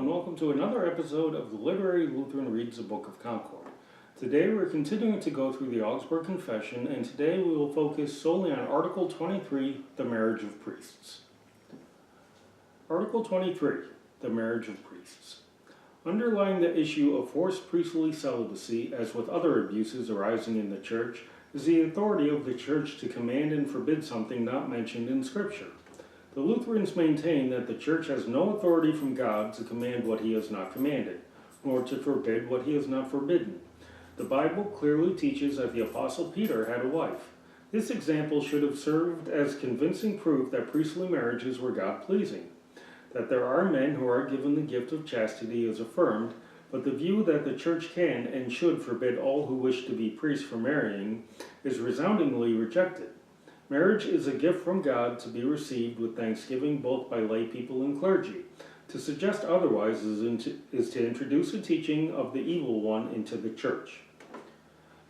and welcome to another episode of the Literary Lutheran Reads the Book of Concord. Today we're continuing to go through the Augsburg Confession, and today we will focus solely on Article 23, the marriage of priests. Article 23, the marriage of priests. Underlying the issue of forced priestly celibacy, as with other abuses arising in the Church, is the authority of the Church to command and forbid something not mentioned in Scripture. The Lutherans maintain that the Church has no authority from God to command what he has not commanded, nor to forbid what he has not forbidden. The Bible clearly teaches that the Apostle Peter had a wife. This example should have served as convincing proof that priestly marriages were God-pleasing. That there are men who are given the gift of chastity is affirmed, but the view that the Church can and should forbid all who wish to be priests from marrying is resoundingly rejected. Marriage is a gift from God to be received with thanksgiving both by lay people and clergy. To suggest otherwise is to introduce a teaching of the evil one into the Church.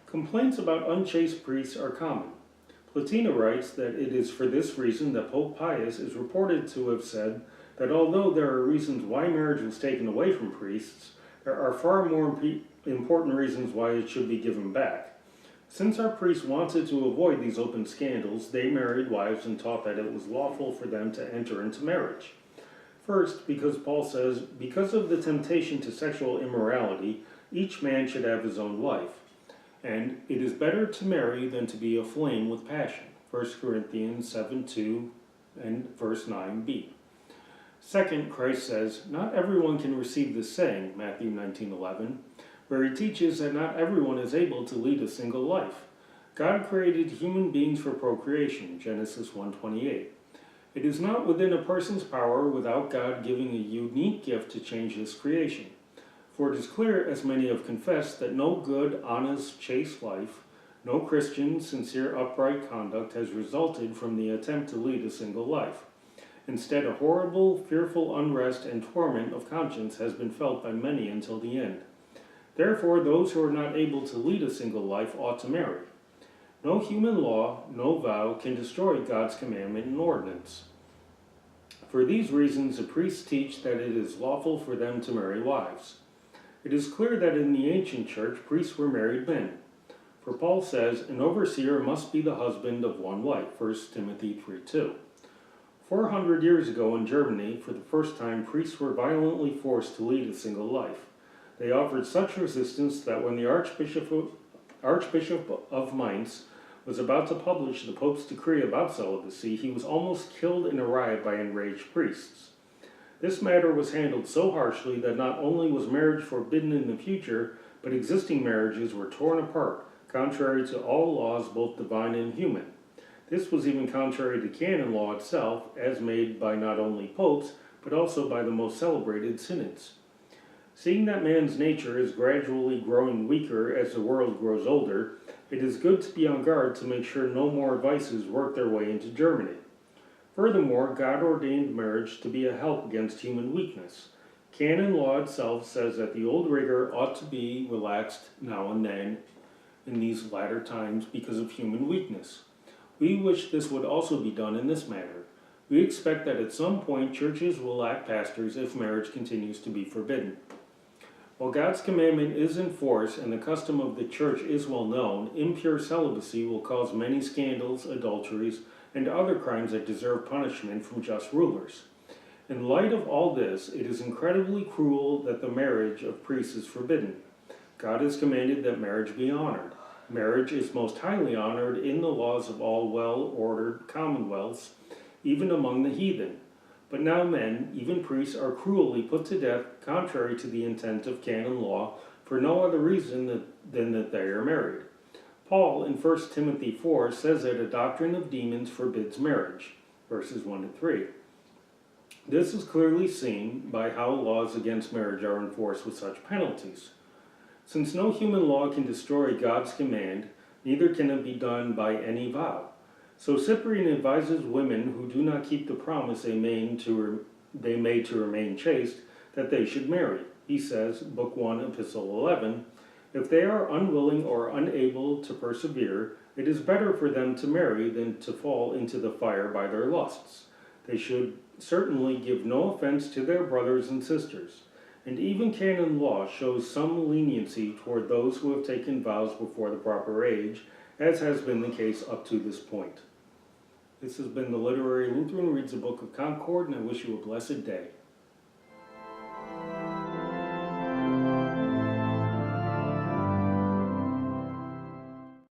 Complaints about unchaste priests are common. Platina writes that it is for this reason that Pope Pius is reported to have said that although there are reasons why marriage was taken away from priests, there are far more important reasons why it should be given back. Since our priests wanted to avoid these open scandals, they married wives and taught that it was lawful for them to enter into marriage. First, because Paul says, because of the temptation to sexual immorality, each man should have his own wife, and it is better to marry than to be aflame with passion. 1 Corinthians 7:2 and verse 9b. Second, Christ says, not everyone can receive this saying, Matthew 19:11, where he teaches that not everyone is able to lead a single life. God created human beings for procreation, Genesis 1:28. It is not within a person's power without God giving a unique gift to change this creation. For it is clear, as many have confessed, that no good, honest, chaste life, no Christian, sincere, upright conduct has resulted from the attempt to lead a single life. Instead, a horrible, fearful unrest and torment of conscience has been felt by many until the end. Therefore, those who are not able to lead a single life ought to marry. No human law, no vow, can destroy God's commandment and ordinance. For these reasons, the priests teach that it is lawful for them to marry wives. It is clear that in the ancient church, priests were married men. For Paul says, an overseer must be the husband of one wife, 1 Timothy 3:2. 400 years ago in Germany, for the first time, priests were violently forced to lead a single life. They offered such resistance that when the Archbishop of Mainz was about to publish the Pope's decree about celibacy, he was almost killed in a riot by enraged priests. This matter was handled so harshly that not only was marriage forbidden in the future, but existing marriages were torn apart, contrary to all laws both divine and human. This was even contrary to canon law itself, as made by not only popes, but also by the most celebrated synods. Seeing that man's nature is gradually growing weaker as the world grows older, it is good to be on guard to make sure no more vices work their way into Germany. Furthermore, God ordained marriage to be a help against human weakness. Canon law itself says that the old rigor ought to be relaxed now and then in these latter times because of human weakness. We wish this would also be done in this matter. We expect that at some point churches will lack pastors if marriage continues to be forbidden. While God's commandment is in force and the custom of the church is well known, impure celibacy will cause many scandals, adulteries, and other crimes that deserve punishment from just rulers. In light of all this, it is incredibly cruel that the marriage of priests is forbidden. God has commanded that marriage be honored. Marriage is most highly honored in the laws of all well-ordered commonwealths, even among the heathen. But now men, even priests, are cruelly put to death contrary to the intent of canon law for no other reason than that they are married. Paul in 1 Timothy 4 says that a doctrine of demons forbids marriage, verses 1 and 3. This is clearly seen by how laws against marriage are enforced with such penalties. Since no human law can destroy God's command, neither can it be done by any vow. So Cyprian advises women who do not keep the promise they made to remain chaste that they should marry. He says, Book 1, Epistle 11, if they are unwilling or unable to persevere, it is better for them to marry than to fall into the fire by their lusts. They should certainly give no offense to their brothers and sisters. and even canon law shows some leniency toward those who have taken vows before the proper age, as has been the case up to this point. This has been the Literary Lutheran Reads the Book of Concord, and I wish you a blessed day.